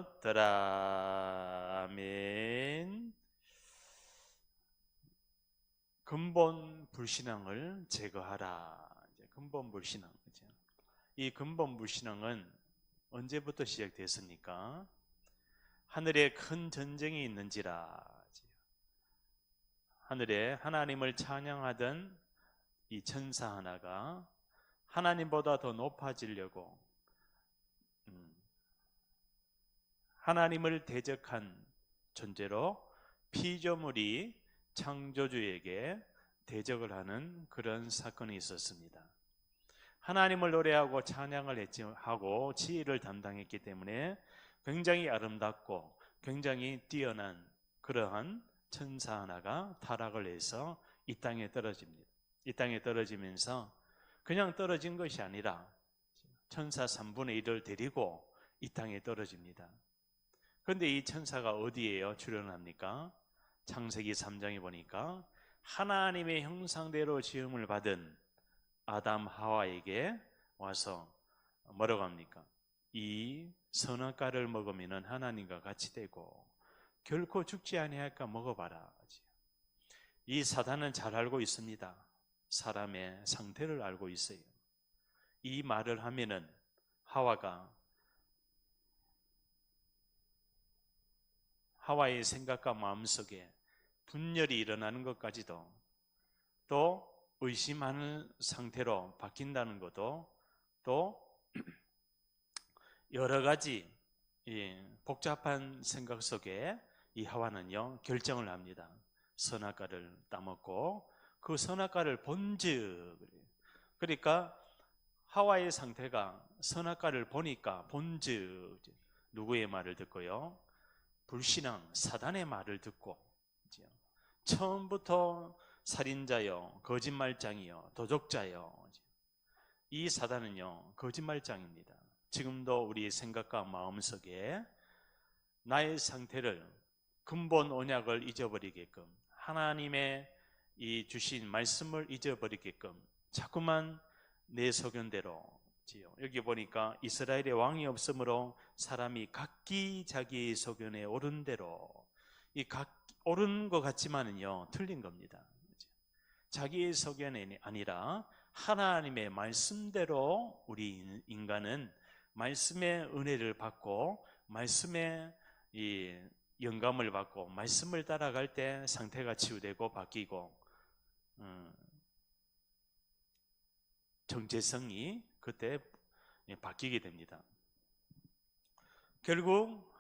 더라. 아멘. 근본 불신앙을 제거하라. 이제 근본 불신앙. 그죠? 이 근본 불신앙은 언제부터 시작됐습니까? 하늘에 큰 전쟁이 있는지라. 하늘에 하나님을 찬양하던 이 천사 하나가 하나님보다 더 높아지려고 하나님을 대적한 존재로 피조물이 창조주에게 대적을 하는 그런 사건이 있었습니다. 하나님을 노래하고 찬양을 하고 지휘를 담당했기 때문에 굉장히 아름답고 굉장히 뛰어난 그러한 천사 하나가 타락을 해서 이 땅에 떨어집니다. 이 땅에 떨어지면서 그냥 떨어진 것이 아니라 천사 3분의 1을 데리고 이 땅에 떨어집니다. 그런데 이 천사가 어디에요? 출현합니까? 창세기 3장에 보니까 하나님의 형상대로 지음을 받은 아담 하와에게 와서 뭐라고 합니까? 이 선악과를 먹으면 하나님과 같이 되고 결코 죽지 아니할까 먹어봐라. 이 사단은 잘 알고 있습니다. 사람의 상태를 알고 있어요. 이 말을 하면은 하와의 생각과 마음속에 분열이 일어나는 것까지도 또 의심하는 상태로 바뀐다는 것도 또 여러 가지 복잡한 생각 속에 이 하와는요 결정을 합니다. 선악과를 따먹고 그 선악과를 본즉, 그러니까 하와의 상태가 선악과를 보니까 본즉 누구의 말을 듣고요? 불신앙 사단의 말을 듣고 처음부터 살인자요, 거짓말장이요, 도적자요. 이 사단은요 거짓말장입니다. 지금도 우리의 생각과 마음속에 나의 상태를 근본 언약을 잊어버리게끔 하나님의 이 주신 말씀을 잊어버리게끔 자꾸만 내 소견대로, 여기 보니까 이스라엘의 왕이 없으므로 사람이 각기 자기의 소견에 옳은 대로, 옳은 것 같지만은요 틀린 겁니다. 자기의 소견이 아니라 하나님의 말씀대로 우리 인간은 말씀의 은혜를 받고 말씀의 이 영감을 받고 말씀을 따라갈 때 상태가 치유되고 바뀌고 정체성이 그때 바뀌게 됩니다. 결국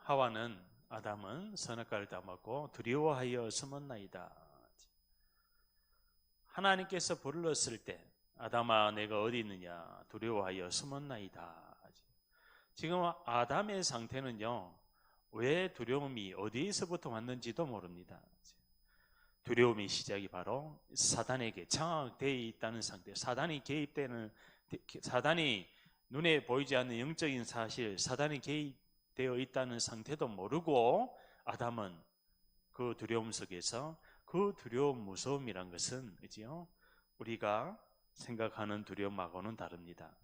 아담은 선악과를 따먹고 두려워하여 숨었나이다. 하나님께서 불렀을 때 아담아 내가 어디 있느냐 두려워하여 숨었나이다. 지금 아담의 상태는요 왜 두려움이 어디에서부터 왔는지도 모릅니다. 두려움의 시작이 바로 사단에게 장악되어 있다는 상태, 사단이 눈에 보이지 않는 영적인 사실, 사단이 개입되어 있다는 상태도 모르고 아담은 그 두려움 속에서, 그 두려움, 무서움이란 것은 우리가 생각하는 두려움하고는 다릅니다.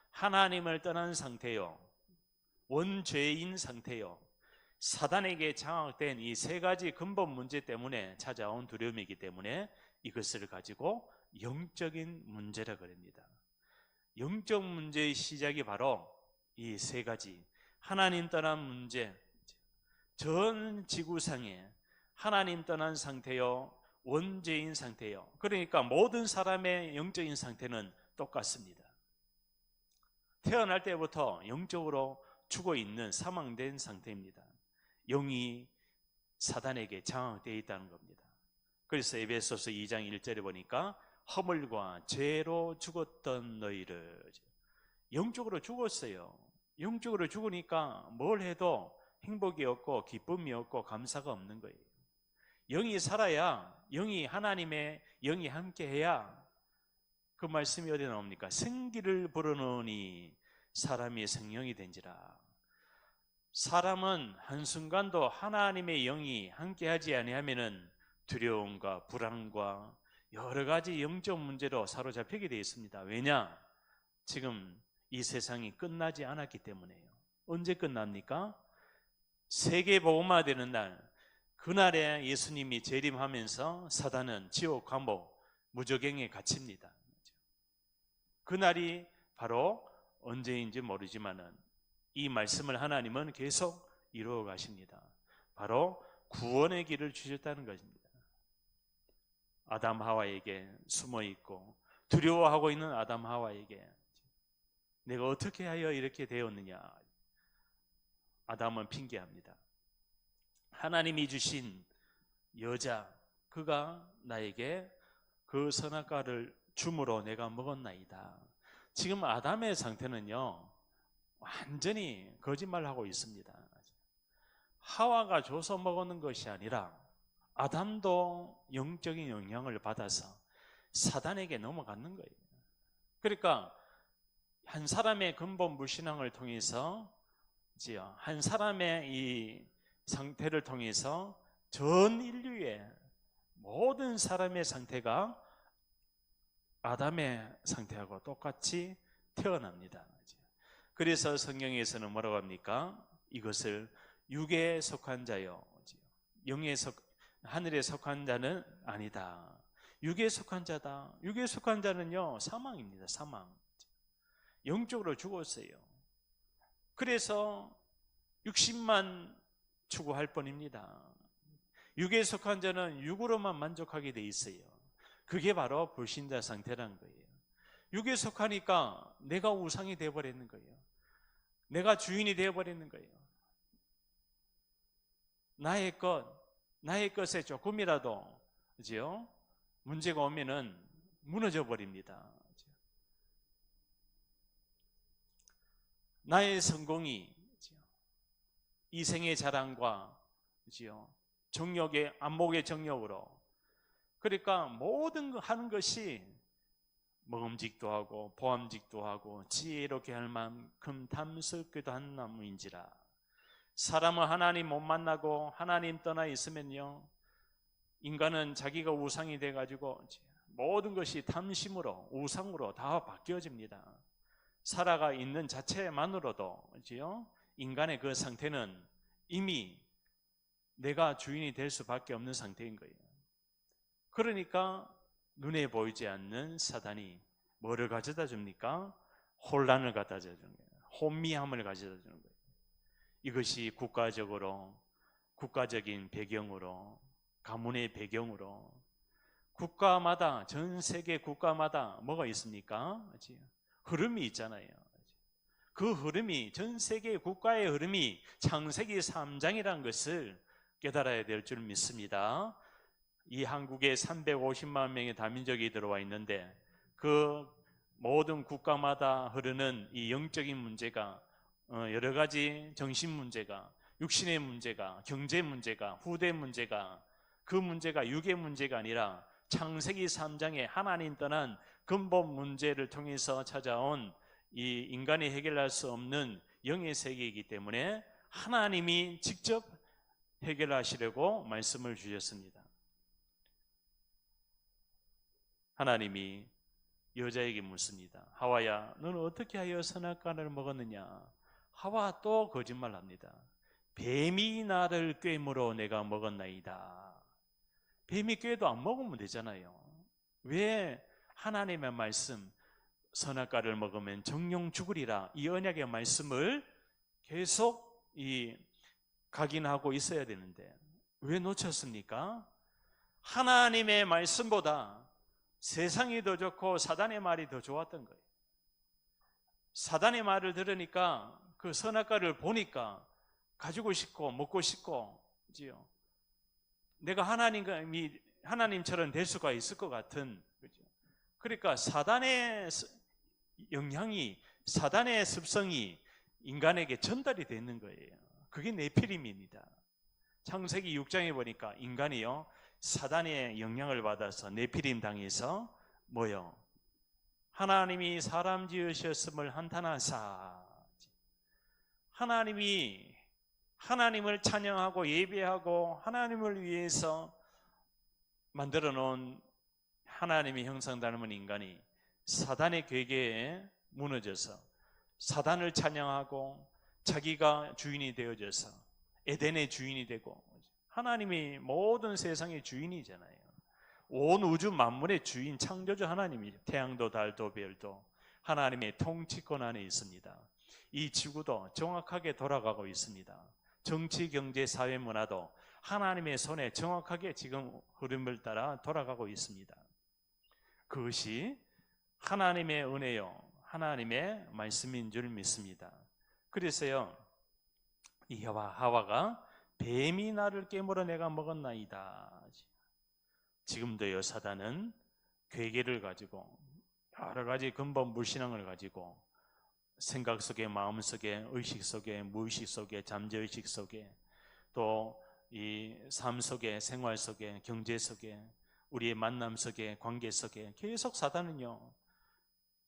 하나님을 떠난 상태요, 원죄인 상태요, 사단에게 장악된 이 세 가지 근본 문제 때문에 찾아온 두려움이기 때문에 이것을 가지고 영적인 문제라 그럽니다. 영적 문제의 시작이 바로 이 세 가지, 하나님 떠난 문제, 전 지구상에 하나님 떠난 상태요, 원죄인 상태요. 그러니까 모든 사람의 영적인 상태는 똑같습니다. 태어날 때부터 영적으로 죽어 있는 사망된 상태입니다. 영이 사단에게 장악되어 있다는 겁니다. 그래서 에베소서 2장 1절에 보니까 허물과 죄로 죽었던 너희를, 영적으로 죽었어요. 영적으로 죽으니까 뭘 해도 행복이 없고 기쁨이 없고 감사가 없는 거예요. 영이 살아야, 하나님의 영이 함께해야 그 말씀이 어디 나옵니까? 생기를 불어넣으니 사람이 생명이 된지라. 사람은 한순간도 하나님의 영이 함께하지 아니하면은 두려움과 불안과 여러 가지 영적 문제로 사로잡히게 되어 있습니다. 왜냐? 지금 이 세상이 끝나지 않았기 때문에요. 언제 끝납니까? 세계 복음화 되는 날, 그날에 예수님이 재림하면서 사단은 지옥, 감옥, 무저갱에 갇힙니다. 그날이 바로 언제인지 모르지만은 이 말씀을 하나님은 계속 이루어 가십니다. 바로 구원의 길을 주셨다는 것입니다. 아담 하와에게 숨어 있고 두려워하고 있는 아담 하와에게 내가 어떻게 하여 이렇게 되었느냐, 아담은 핑계합니다. 하나님이 주신 여자, 그가 나에게 그 선악과를 줌으로 내가 먹었나이다. 지금 아담의 상태는요, 완전히 거짓말하고 있습니다. 하와가 줘서 먹는 것이 아니라 아담도 영적인 영향을 받아서 사단에게 넘어가는 거예요. 그러니까 한 사람의 근본 불신앙을 통해서, 한 사람의 이 상태를 통해서 전 인류의 모든 사람의 상태가 아담의 상태하고 똑같이 태어납니다. 그래서 성경에서는 뭐라고 합니까? 이것을 육에 속한 자요, 하늘에 속한 자는 아니다. 육에 속한 자다. 육에 속한 자는요, 사망입니다. 사망. 영적으로 죽었어요. 그래서 60만 추구할 뿐입니다. 육에 속한 자는 육으로만 만족하게 돼 있어요. 그게 바로 불신자 상태라는 거예요. 육에 속하니까 내가 우상이 되어버리는 거예요. 내가 주인이 되어버리는 거예요. 나의 것에 조금이라도 문제가 오면은 무너져 버립니다. 나의 성공이 이생의 자랑과 정욕의 안목의 정욕으로, 그러니까 모든 거 하는 것이 먹음직도 하고 보암직도 하고 지혜롭게 할 만큼 탐스럽기도 한 나무인지라. 사람은 하나님 못 만나고 하나님 떠나 있으면요, 인간은 자기가 우상이 돼가지고 모든 것이 탐심으로 우상으로 다 바뀌어집니다. 살아가 있는 자체만으로도 인간의 그 상태는 이미 내가 주인이 될 수밖에 없는 상태인 거예요. 그러니까 눈에 보이지 않는 사단이 뭐를 가져다 줍니까? 혼란을 갖다 주는 거예요. 혼미함을 가져다 주는 거예요. 이것이 국가적인 배경으로, 가문의 배경으로, 국가마다, 전 세계 국가마다 뭐가 있습니까? 흐름이 있잖아요. 그 흐름이, 전 세계 국가의 흐름이 창세기 3장이라는 것을 깨달아야 될 줄 믿습니다. 이 한국에 350만 명의 다민족이 들어와 있는데 그 모든 국가마다 흐르는 이 영적인 문제가, 여러 가지 정신 문제가, 육신의 문제가, 경제 문제가, 후대 문제가, 그 문제가 육의 문제가 아니라 창세기 3장에 하나님 떠난 근본 문제를 통해서 찾아온 이 인간이 해결할 수 없는 영의 세계이기 때문에 하나님이 직접 해결하시려고 말씀을 주셨습니다. 하나님이 여자에게 묻습니다. 하와야, 너는 어떻게 하여 선악과를 먹었느냐? 하와 또 거짓말합니다. 뱀이 나를 꿰물어 내가 먹었나이다. 뱀이 꿰도 안 먹으면 되잖아요. 왜 하나님의 말씀, 선악과를 먹으면 정령 죽으리라, 이 언약의 말씀을 계속 각인하고 있어야 되는데 왜 놓쳤습니까? 하나님의 말씀보다 세상이 더 좋고 사단의 말이 더 좋았던 거예요. 사단의 말을 들으니까 그 선악과를 보니까 가지고 싶고 먹고 싶고, 내가 하나님처럼 될 수가 있을 것 같은, 그러니까 사단의 영향이, 사단의 습성이 인간에게 전달이 되는 거예요. 그게 네피림입니다. 창세기 6장에 보니까 인간이요, 사단의 영향을 받아서 네피림 당해서 하나님이 사람 지으셨음을 한탄하사, 하나님을 찬양하고 예배하고 하나님을 위해서 만들어 놓은 하나님의 형상 닮은 인간이 사단의 괴계에 무너져서 사단을 찬양하고 자기가 주인이 되어져서 에덴의 주인이 되고, 하나님이 모든 세상의 주인이잖아요. 온 우주 만물의 주인, 창조주 하나님이죠. 태양도 달도 별도 하나님의 통치권 안에 있습니다. 이 지구도 정확하게 돌아가고 있습니다. 정치, 경제, 사회, 문화도 하나님의 손에 정확하게 지금 흐름을 따라 돌아가고 있습니다. 그것이 하나님의 은혜요, 하나님의 말씀인 줄 믿습니다. 그래서요, 이 하와가 뱀이 나를 깨물어 내가 먹었나이다. 지금도요, 사단은 괴계를 가지고 여러 가지 근본 불신앙을 가지고 생각 속에, 마음 속에, 의식 속에, 무의식 속에, 잠재의식 속에, 또 이 삶 속에, 생활 속에, 경제 속에, 우리의 만남 속에, 관계 속에 계속 사단은요,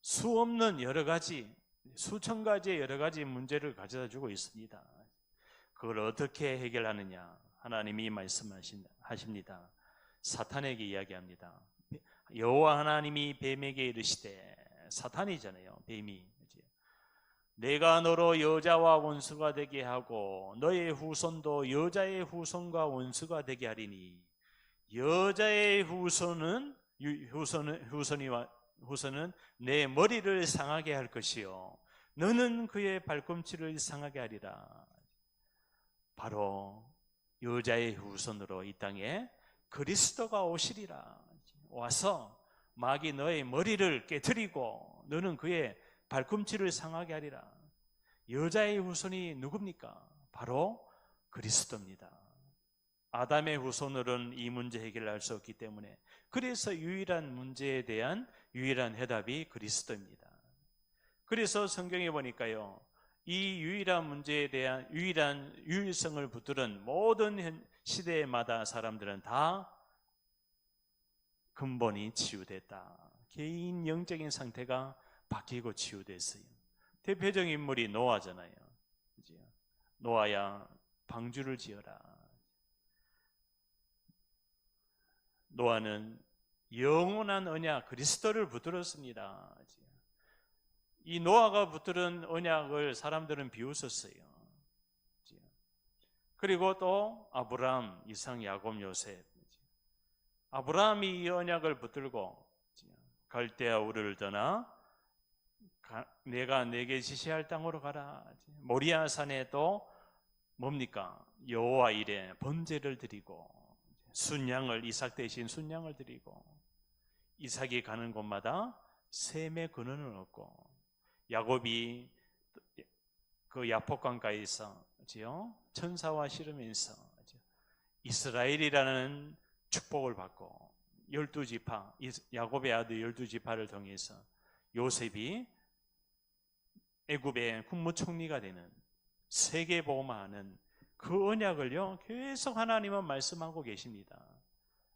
수없는 여러 가지, 수천 가지의 여러 가지 문제를 가져다 주고 있습니다. 그걸 어떻게 해결하느냐? 하나님이 말씀하십니다. 사탄에게 이야기합니다. 여호와 하나님이 뱀에게 이르시되, 사탄이잖아요, 뱀이. 내가 너로 여자와 원수가 되게 하고 너의 후손도 여자의 후손과 원수가 되게 하리니 여자의 후손은 내 머리를 상하게 할 것이요 너는 그의 발꿈치를 상하게 하리라. 바로 여자의 후손으로 이 땅에 그리스도가 오시리라. 와서 마귀 너의 머리를 깨트리고 너는 그의 발꿈치를 상하게 하리라. 여자의 후손이 누굽니까? 바로 그리스도입니다. 아담의 후손으로는 이 문제 해결할 수 없기 때문에, 그래서 유일한 문제에 대한 유일한 해답이 그리스도입니다. 그래서 성경에 보니까요, 이 유일한 문제에 대한 유일성을 붙들은 모든 시대마다 사람들은 다 근본이 치유됐다. 개인 영적인 상태가 바뀌고 치유됐어요. 대표적인 인물이 노아잖아요. 노아야 방주를 지어라. 노아는 영원한 언약 그리스도를 붙들었습니다. 이 노아가 붙들은 언약을 사람들은 비웃었어요. 그리고 또 아브라함, 이삭, 야곱, 요셉. 아브라함이 이 언약을 붙들고 갈대아 우르를 떠나 내가 내게 지시할 땅으로 가라. 모리아 산에 또 뭡니까? 여호와 이레 번제를 드리고 순양을, 이삭 대신 순양을 드리고, 이삭이 가는 곳마다 샘의 근원을 얻고, 야곱이 그 야복강가에서 천사와 씨름에서 이스라엘이라는 축복을 받고 12지파, 야곱의 아들 12지파를 통해서 요셉이 애굽의 국무총리가 되는, 세계 복음화하는 그 언약을요 계속 하나님은 말씀하고 계십니다.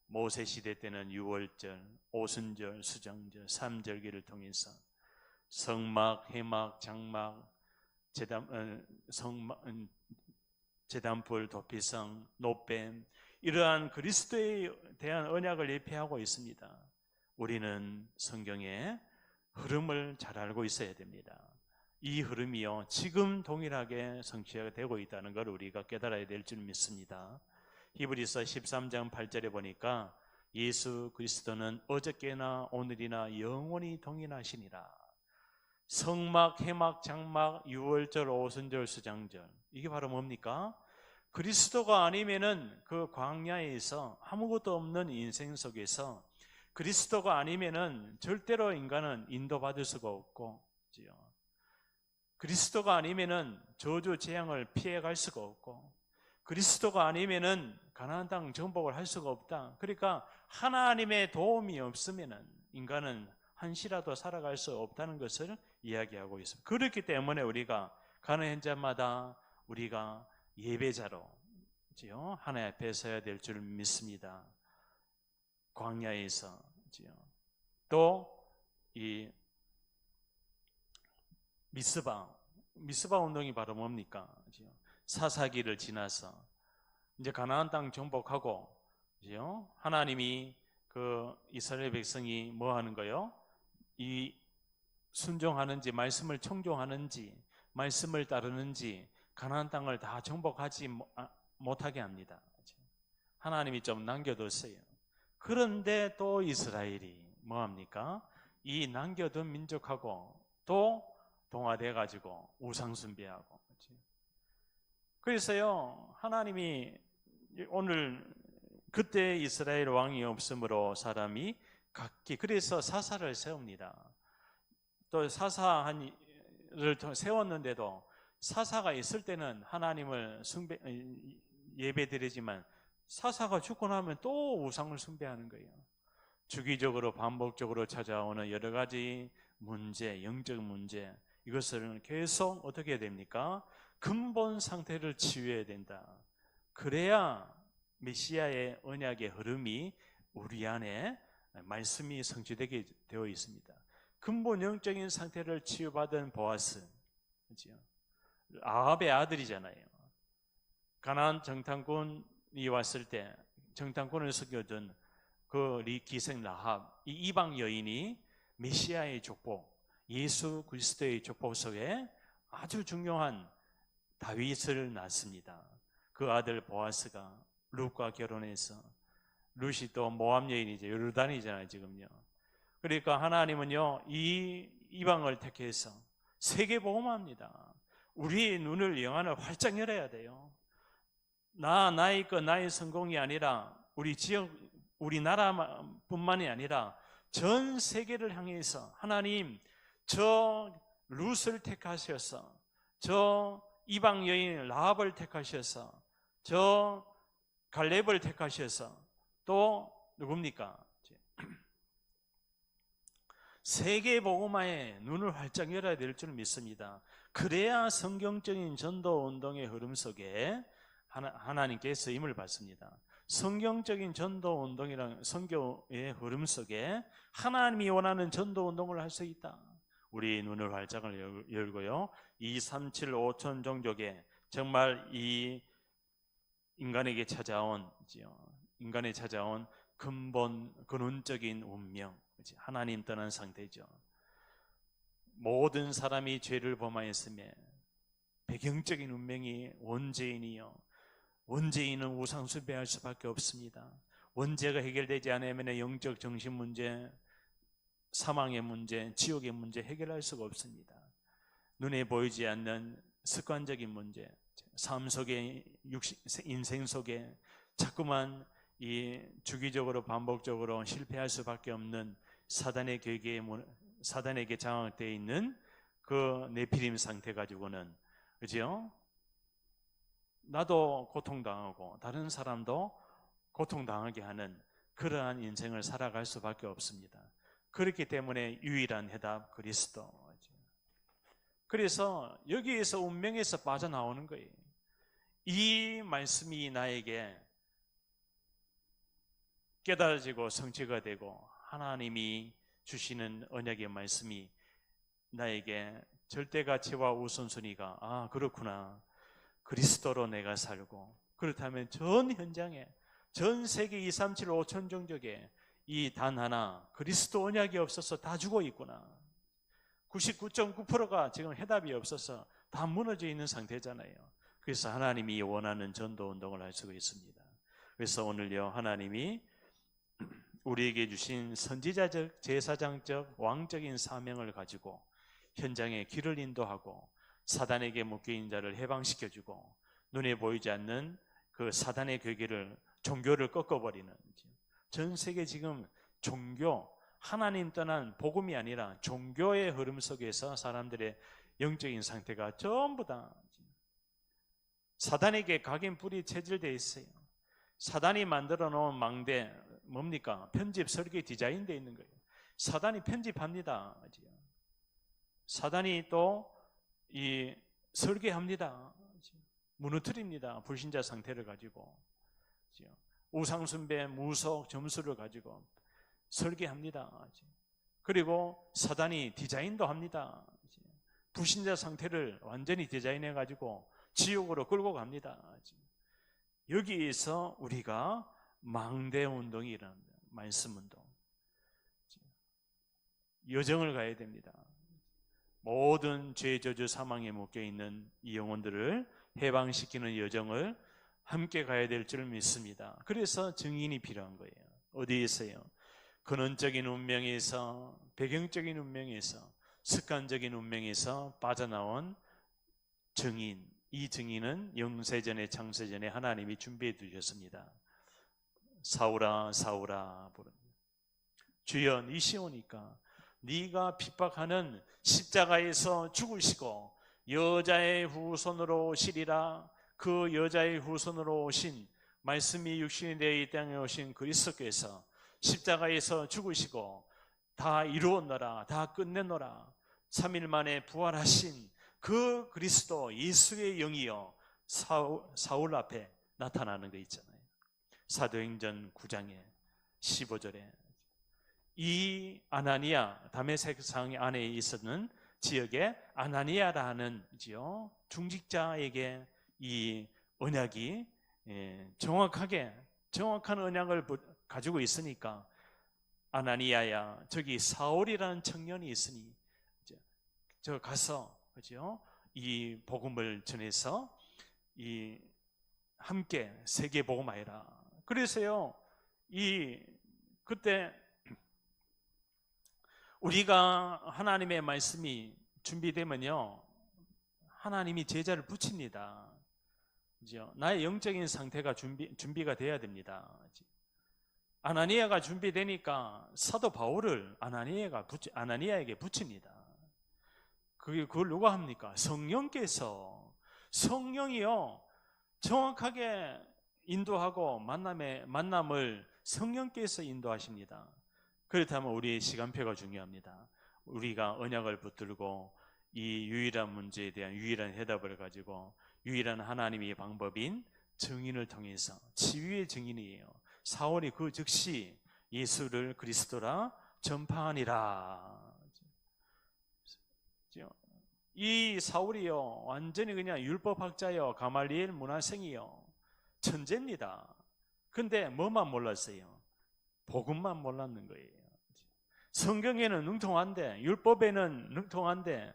모세 시대 때는 유월절, 오순절, 수정절, 삼절기를 통해서 성막, 해막, 장막, 제단불, 도피성, 노뱀, 이러한 그리스도에 대한 언약을 예표하고 있습니다. 우리는 성경의 흐름을 잘 알고 있어야 됩니다. 이 흐름이요 지금 동일하게 성취가 되고 있다는 걸 우리가 깨달아야 될 줄 믿습니다. 히브리서 13장 8절에 보니까 예수 그리스도는 어저께나 오늘이나 영원히 동일하시니라. 성막, 해막, 장막, 유월절, 오순절, 수장절, 이게 바로 뭡니까? 그리스도가 아니면은 그 광야에서 아무것도 없는 인생 속에서 그리스도가 아니면은 절대로 인간은 인도받을 수가 없고, 그리스도가 아니면은 저주 재앙을 피해갈 수가 없고, 그리스도가 아니면은 가나안 땅 정복을 할 수가 없다. 그러니까 하나님의 도움이 없으면은 인간은 한시라도 살아갈 수 없다는 것을 이야기하고 있습니다. 그렇기 때문에 우리가 가는 현장마다 우리가 예배자로 하나님 앞에 서야 될 줄 믿습니다. 광야에서 또 이 미스바 운동이 바로 뭡니까? 사사기를 지나서 이제 가나안 땅 정복하고, 하나님이 그 이스라엘 백성이 뭐 하는 거요? 이 순종하는지, 말씀을 청종하는지, 말씀을 따르는지 가나안 땅을 다 정복하지 못하게 합니다. 하나님이 좀 남겨뒀어요. 그런데 또 이스라엘이 뭐합니까? 이 남겨둔 민족하고 또 동화돼 가지고 우상 숭배하고. 그래서요, 하나님이 오늘 그때 이스라엘 왕이 없으므로 사람이 각기 그래서 사사를 세웁니다. 또 사사를 세웠는데도 사사가 있을 때는 하나님을 예배드리지만 사사가 죽고 나면 또 우상을 숭배하는 거예요. 주기적으로 반복적으로 찾아오는 여러 가지 문제, 영적 문제, 이것을 계속 어떻게 해야 됩니까? 근본 상태를 치유해야 된다. 그래야 메시아의 언약의 흐름이 우리 안에 말씀이 성취되게 되어 있습니다. 근본 영적인 상태를 치유받은 보아스, 그렇죠? 아합의 아들이잖아요. 가나안 정탐꾼이 왔을 때 정탐꾼을 속여준 그 기생 라합, 이 이방 여인이 메시아의 족보, 예수 그리스도의 족보 속에 아주 중요한 다윗을 낳습니다. 그 아들 보아스가 룻과 결혼해서, 룻이 또 모압 여인이죠. 요르단이잖아요 지금요. 그러니까 하나님은요 이 이방을 택해서 세계 복음화합니다. 우리의 눈을 영안을 활짝 열어야 돼요. 나의 것 나의 성공이 아니라 우리 지역 우리나라뿐만이 아니라 전 세계를 향해서 하나님 저 룻을 택하셔서, 저 이방 여인 라합을 택하셔서, 저 갈렙을 택하셔서 또 누굽니까? 세계 복음화에 눈을 활짝 열어야 될 줄 믿습니다. 그래야 성경적인 전도 운동의 흐름 속에 하나님께서 힘을 받습니다. 성경적인 전도 운동이란 성경의 흐름 속에 하나님이 원하는 전도 운동을 할 수 있다. 우리 눈을 활짝 열고요, 237 5천 종족에 정말 이 인간에 찾아온 근원적인 운명, 하나님 떠난 상태죠. 모든 사람이 죄를 범하였으며 배경적인 운명이 원죄인이요, 원죄인은 우상 숭배할 수밖에 없습니다. 원죄가 해결되지 않으면 영적 정신 문제, 사망의 문제, 지옥의 문제 해결할 수가 없습니다. 눈에 보이지 않는 습관적인 문제, 삶 속에 인생 속에 자꾸만 이 주기적으로 반복적으로 실패할 수밖에 없는 사단에게 장악되어 있는 그 네피림 상태 가지고는, 그죠? 나도 고통당하고 다른 사람도 고통당하게 하는 그러한 인생을 살아갈 수밖에 없습니다. 그렇기 때문에 유일한 해답 그리스도. 그래서 여기에서 운명에서 빠져나오는 거예요. 이 말씀이 나에게 깨달아지고 성취가 되고 하나님이 주시는 언약의 말씀이 나에게 절대가치와 우선순위가 그렇구나, 그리스도로 내가 살고, 그렇다면 전 현장에 전 세계 237 5천 종족에 이 단 하나 그리스도 언약이 없어서 다 죽어 있구나. 99.9%가 지금 해답이 없어서 다 무너져 있는 상태잖아요. 그래서 하나님이 원하는 전도 운동을 할 수가 있습니다. 그래서 오늘요, 하나님이 우리에게 주신 선지자적, 제사장적, 왕적인 사명을 가지고 현장에 길을 인도하고 사단에게 묶여있는 자를 해방시켜주고 눈에 보이지 않는 그 사단의 괴계를, 종교를 꺾어버리는, 전 세계 지금 종교, 하나님 떠난 복음이 아니라 종교의 흐름 속에서 사람들의 영적인 상태가 전부 다 사단에게 각인뿔이 체질되어 있어요. 사단이 만들어 놓은 망대 뭡니까? 편집, 설계, 디자인되어 있는 거예요. 사단이 편집합니다. 사단이 또 이 설계합니다. 무너뜨립니다. 불신자 상태를 가지고 우상숭배, 무속, 점수를 가지고 설계합니다. 그리고 사단이 디자인도 합니다. 불신자 상태를 완전히 디자인해 가지고 지옥으로 끌고 갑니다. 여기에서 우리가 망대 운동이라는 말씀 운동, 여정을 가야 됩니다. 모든 죄 저주 사망에 묶여 있는 이 영혼들을 해방시키는 여정을 함께 가야 될 줄 믿습니다. 그래서 증인이 필요한 거예요. 어디에 있어요? 근원적인 운명에서, 배경적인 운명에서, 습관적인 운명에서 빠져나온 증인. 이 증인은 영세전에 창세전에 하나님이 준비해 두셨습니다. 사울아 사울아 부릅니다. 주여 니시오니까 네가 핍박하는 십자가에서 죽으시고 여자의 후손으로 오시리라. 그 여자의 후손으로 오신 말씀이 육신이 되어 이 땅에 오신 그리스도께서 십자가에서 죽으시고 다 이루었노라, 다 끝냈노라, 3일 만에 부활하신 그 그리스도 예수의 영이요 사울 앞에 나타나는 거 있잖아요. 사도행전 9장에 15절에 이 아나니아, 다메섹 성 안에 있었는 지역에 아나니아라는 중직자에게 이 언약이 정확한 언약을 가지고 있으니까 아나니아야, 저기 사울이라는 청년이 있으니 저 가서 이 복음을 전해서 이 함께 세계 복음하여라. 그래서요, 그때 우리가 하나님의 말씀이 준비되면요, 하나님이 제자를 붙입니다. 나의 영적인 상태가 준비가 돼야 됩니다. 아나니아가 준비되니까 사도 바울을 아나니아에게 붙입니다. 그걸 누가 합니까? 성령이요 정확하게 인도하고 만남을 성령께서 인도하십니다. 그렇다면 우리의 시간표가 중요합니다. 우리가 언약을 붙들고 이 유일한 문제에 대한 유일한 해답을 가지고 유일한 하나님의 방법인 증인을 통해서, 치유의 증인이에요. 사울이 그 즉시 예수를 그리스도라 전파하니라. 이 사울이요 완전히 그냥 율법학자요, 가말리엘 문화생이요, 천재입니다. 근데 뭐만 몰랐어요? 복음만 몰랐는 거예요. 성경에는 능통한데, 율법에는 능통한데,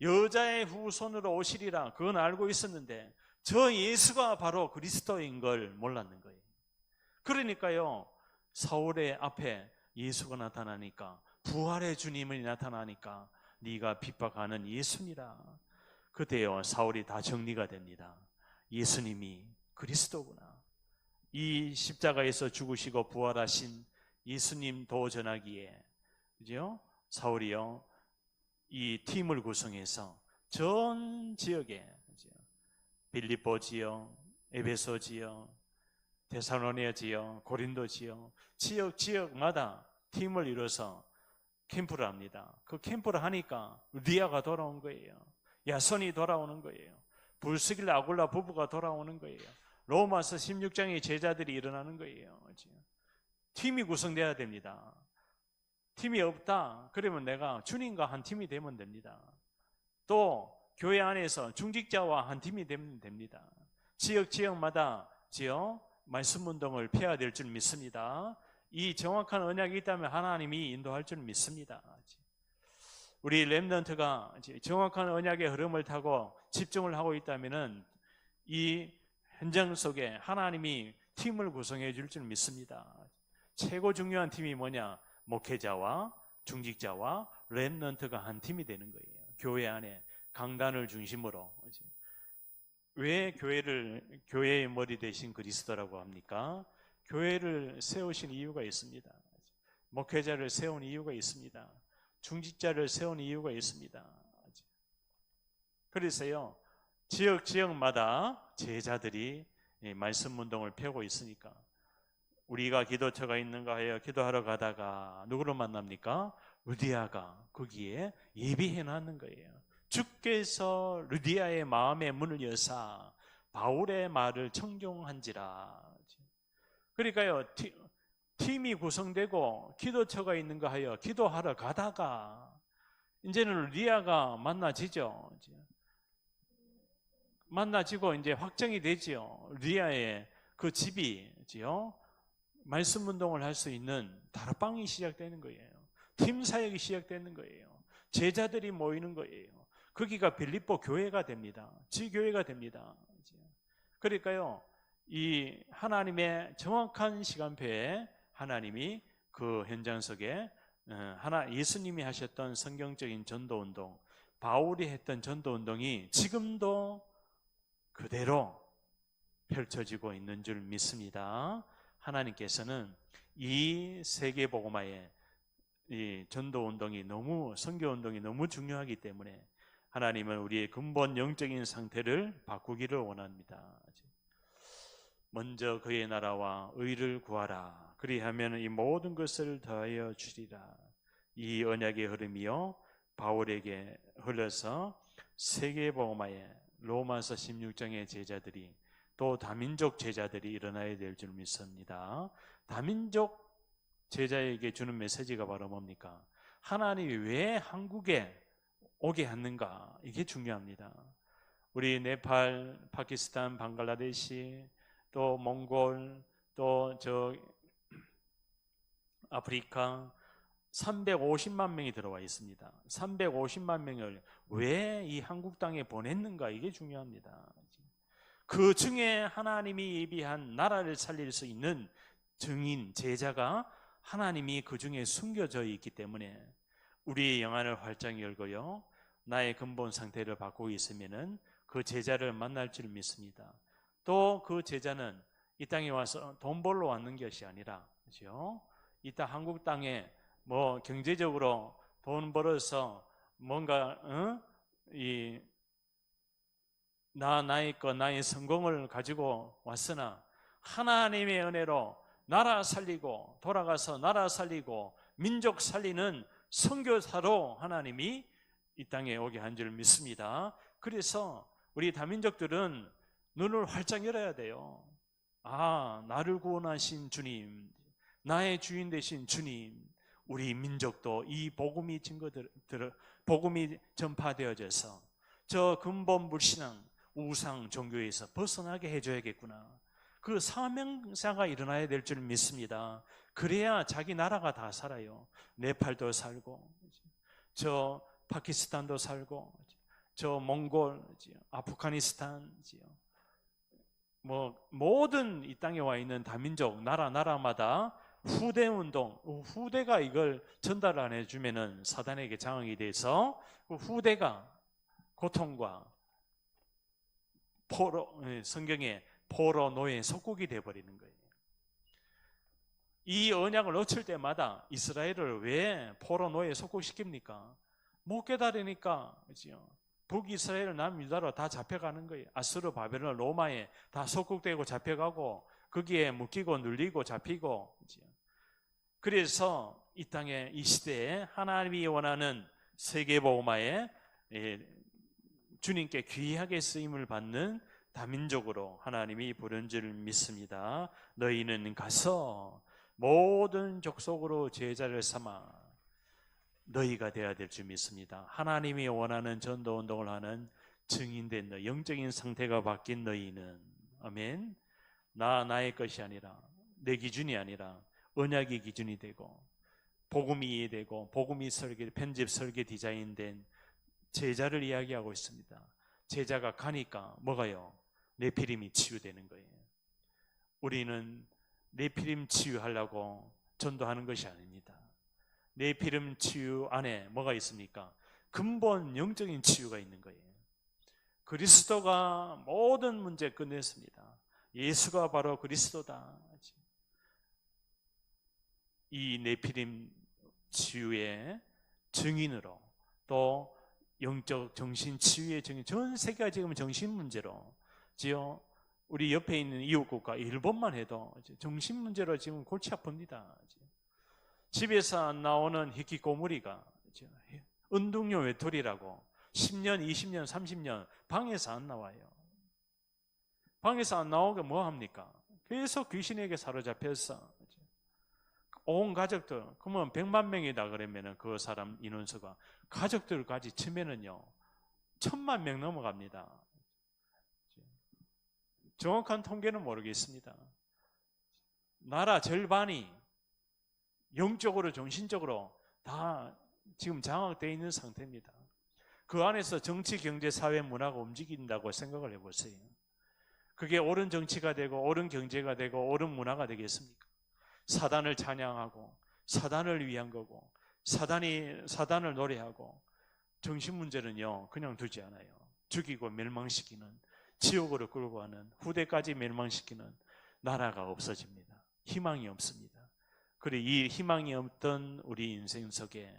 여자의 후손으로 오시리라 그건 알고 있었는데 저 예수가 바로 그리스도인 걸 몰랐는 거예요. 그러니까요, 사울의 앞에 예수가 나타나니까, 부활의 주님이 나타나니까 네가 핍박하는 예수니라. 그때요 사울이 다 정리가 됩니다. 예수님이 그리스도구나. 이 십자가에서 죽으시고 부활하신 예수님 도 전하기에 사울이요 이 팀을 구성해서 전 지역에, 빌립보 지역, 에베소 지역, 데살로니가 지역, 고린도 지역마다 팀을 이뤄서 캠프를 합니다. 그 캠프를 하니까 루디아가 돌아온 거예요. 야손이 돌아오는 거예요. 불스길라 아굴라 부부가 돌아오는 거예요. 로마서 16장의 제자들이 일어나는 거예요. 팀이 구성돼야 됩니다. 팀이 없다 그러면 내가 주님과 한 팀이 되면 됩니다. 또 교회 안에서 중직자와 한 팀이 되면 됩니다. 지역마다 말씀 운동을 펴야 될 줄 믿습니다. 이 정확한 언약이 있다면 하나님이 인도할 줄 믿습니다. 우리 렘넌트가 정확한 언약의 흐름을 타고 집중을 하고 있다면 이 현장 속에 하나님이 팀을 구성해 줄 줄 믿습니다. 최고 중요한 팀이 뭐냐? 목회자와 중직자와 렘넌트가 한 팀이 되는 거예요. 교회 안에 강단을 중심으로. 왜 교회의 머리 대신 그리스도라고 합니까? 교회를 세우신 이유가 있습니다. 목회자를 세운 이유가 있습니다. 중직자를 세운 이유가 있습니다. 그래서요 지역마다 제자들이 말씀 운동을 펴고 있으니까 우리가 기도처가 있는가 하여 기도하러 가다가 누구를 만납니까? 루디아가 거기에 예비해 놨는 거예요. 주께서 루디아의 마음의 문을 여사 바울의 말을 청종한지라. 그러니까요 팀이 구성되고 기도처가 있는가 하여 기도하러 가다가 이제는 루디아가 만나지고 이제 확정이 되죠. 루디아의 그 집이 말씀 운동을 할 수 있는 다락방이 시작되는 거예요. 팀 사역이 시작되는 거예요. 제자들이 모이는 거예요. 거기가 빌립보 교회가 됩니다. 지교회가 됩니다. 그러니까요, 이 하나님의 정확한 시간표에 하나님이 그 현장 속에 예수님이 하셨던 성경적인 전도운동, 바울이 했던 전도운동이 지금도 그대로 펼쳐지고 있는 줄 믿습니다. 하나님께서는 이 세계복음화의 이 전도운동이 선교운동이 너무 중요하기 때문에 하나님은 우리의 근본 영적인 상태를 바꾸기를 원합니다. 먼저 그의 나라와 의를 구하라. 그리하면 이 모든 것을 더하여 주리라. 이 언약의 흐름이요, 바울에게 흘러서 세계복음화에 로마서 16장의 제자들이, 또 다민족 제자들이 일어나야 될 줄 믿습니다. 다민족 제자에게 주는 메시지가 바로 뭡니까? 하나님이 왜 한국에 오게 했는가? 이게 중요합니다. 우리 네팔, 파키스탄, 방글라데시, 또 몽골, 또 아프리카 350만 명이 들어와 있습니다. 350만 명을 왜 이 한국 땅에 보냈는가? 이게 중요합니다. 그 중에 하나님이 예비한 나라를 살릴 수 있는 증인, 제자가 하나님이 그 중에 숨겨져 있기 때문에 우리의 영안을 활짝 열고요, 나의 근본 상태를 바꾸고 있으면은 그 제자를 만날 줄 믿습니다. 또 그 제자는 이 땅에 와서 돈 벌러 왔는 것이 아니라, 그렇죠? 이 땅 한국 땅에 뭐 경제적으로 돈 벌어서 뭔가 나의 성공을 가지고 왔으나 하나님의 은혜로 나라 살리고, 돌아가서 나라 살리고 민족 살리는 선교사로 하나님이 이 땅에 오게 한 줄 믿습니다. 그래서 우리 다민족들은 눈을 활짝 열어야 돼요. 나를 구원하신 주님, 나의 주인 되신 주님, 우리 민족도 이 복음이 복음이 전파되어져서 저 근본 불신앙, 우상 종교에서 벗어나게 해줘야겠구나. 그 사명사가 일어나야 될 줄 믿습니다. 그래야 자기 나라가 다 살아요. 네팔도 살고, 저 파키스탄도 살고, 저 몽골, 아프가니스탄, 뭐 모든 이 땅에 와 있는 다민족 나라마다 후대운동, 후대가 이걸 전달 안 해주면은 사단에게 장악이 돼서 그 후대가 고통과 성경에 포로, 노예, 속국이 되어버리는 거예요. 이 언약을 놓칠 때마다 이스라엘을 왜 포로, 노예, 속국시킵니까? 못 깨달으니까, 그렇죠? 북이스라엘, 남유다로 다 잡혀가는 거예요. 아수르, 바벨론, 로마에 다 속국되고 잡혀가고 거기에 묶이고 눌리고 잡히고. 그렇죠? 그래서 이 땅에 이 시대에 하나님이 원하는 세계복음화에 주님께 귀하게 쓰임을 받는 다민족으로 하나님이 부른 줄 믿습니다. 너희는 가서 모든 족속으로 제자를 삼아 너희가 되어야 될 줄 믿습니다. 하나님이 원하는 전도운동을 하는 증인된 너희, 영적인 상태가 바뀐 너희는, 아멘, 나의 것이 아니라, 내 기준이 아니라 언약이 기준이 되고 복음이 이해되고 복음이 편집 설계 디자인된 제자를 이야기하고 있습니다. 제자가 가니까 뭐가요? 네피림이 치유되는 거예요. 우리는 네피림 치유하려고 전도하는 것이 아닙니다. 네피림 치유 안에 뭐가 있습니까? 근본 영적인 치유가 있는 거예요. 그리스도가 모든 문제 끝냈습니다. 예수가 바로 그리스도다. 이 네피림 치유의 증인으로, 또 영적 정신 치유의 증인, 전 세계가 지금 정신 문제로, 우리 옆에 있는 이웃국가 일본만 해도 정신 문제로 지금 골치 아픕니다. 집에서 안 나오는 히키코모리가 은둥요 외톨이라고 10년, 20년, 30년 방에서 안 나와요. 방에서 안 나오게 뭐 합니까? 계속 귀신에게 사로잡혀서 온 가족들, 그러면 100만 명이다 그러면은 그 사람 인원수가 가족들까지 치면은요 1000만 명 넘어갑니다. 정확한 통계는 모르겠습니다. 나라 절반이 영적으로, 정신적으로 다 지금 장악되어 있는 상태입니다. 그 안에서 정치, 경제, 사회, 문화가 움직인다고 생각을 해보세요. 그게 옳은 정치가 되고 옳은 경제가 되고 옳은 문화가 되겠습니까? 사단을 찬양하고 사단을 위한 거고 사단을 노래하고 정신 문제는요 그냥 두지 않아요. 죽이고 멸망시키는, 지옥으로 끌고 가는, 후대까지 멸망시키는 나라가 없어집니다. 희망이 없습니다. 그리고 이 희망이 없던 우리 인생 속에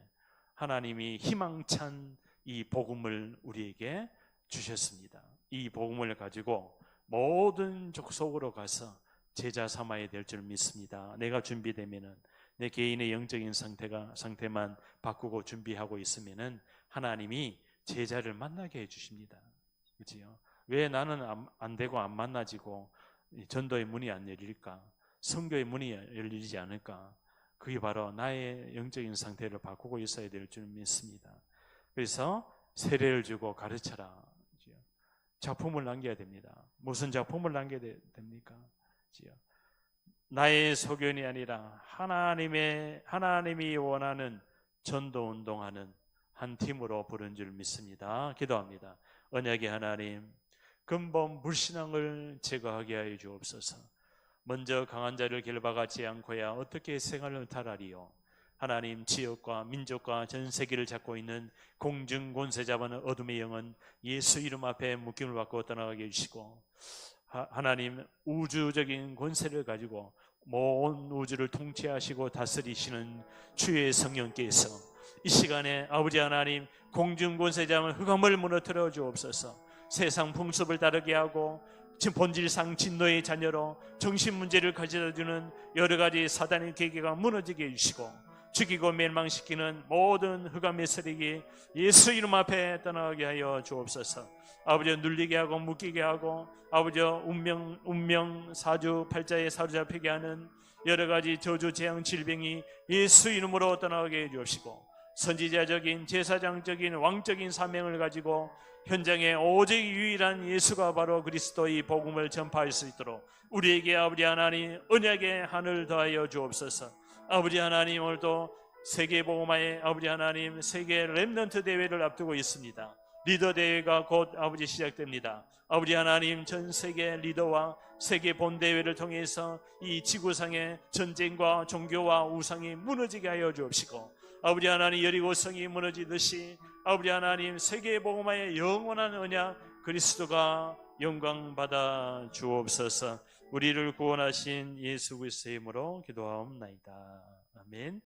하나님이 희망찬 이 복음을 우리에게 주셨습니다. 이 복음을 가지고 모든 족속으로 가서 제자 삼아야 될 줄 믿습니다. 내가 준비되면은, 내 개인의 영적인 상태만 바꾸고 준비하고 있으면은 하나님이 제자를 만나게 해주십니다. 그렇지요? 왜 나는 안 되고 안 만나지고 전도의 문이 안 열릴까? 선교의 문이 열리지 않을까? 그게 바로 나의 영적인 상태를 바꾸고 있어야 될 줄 믿습니다. 그래서 세례를 주고 가르쳐라. 작품을 남겨야 됩니다. 무슨 작품을 남겨야 됩니까? 나의 소견이 아니라 하나님이 원하는 전도 운동하는 한 팀으로 부른 줄 믿습니다. 기도합니다. 언약의 하나님, 근본 불신앙을 제거하게 하여 주옵소서. 먼저 강한 자를 결박하지 않고야 어떻게 생활을 탈하리요. 하나님, 지역과 민족과 전 세계를 잡고 있는 공중 권세 잡은 어둠의 영은 예수 이름 앞에 묶임을 받고 떠나가게 해주시고, 하나님, 우주적인 권세를 가지고 온 우주를 통치하시고 다스리시는 주의 성령께서 이 시간에 아버지 하나님, 공중 권세 잡은 흑암을 무너뜨려 주옵소서. 세상 풍습을 따르게 하고 본질상 진노의 자녀로 정신 문제를 가져다주는 여러 가지 사단의 계계가 무너지게 해주시고, 죽이고 멸망시키는 모든 흑암의 세력이 예수 이름 앞에 떠나게 하여 주옵소서. 아버지, 눌리게 하고 묶이게 하고 아버지 운명 사주 팔자에 사로잡히게 하는 여러 가지 저주 재앙 질병이 예수 이름으로 떠나게 해 주옵시고, 선지자적인 제사장적인 왕적인 사명을 가지고 현장에 오직 유일한 예수가 바로 그리스도의 복음을 전파할 수 있도록 우리에게 아버지 하나님 언약의 하늘 더하여 주옵소서. 아버지 하나님, 오늘도 세계복음화의 아버지 하나님 세계 렘넌트 대회를 앞두고 있습니다. 리더 대회가 곧 아버지 시작됩니다. 아버지 하나님, 전 세계 리더와 세계 본대회를 통해서 이 지구상의 전쟁과 종교와 우상이 무너지게 하여 주옵시고, 아버지 하나님, 여리고성이 무너지듯이 아버지 하나님 세계복음화의 영원한 언약 그리스도가 영광받아 주옵소서. 우리를 구원하신 예수 그리스도의 이름으로 기도하옵나이다. 아멘.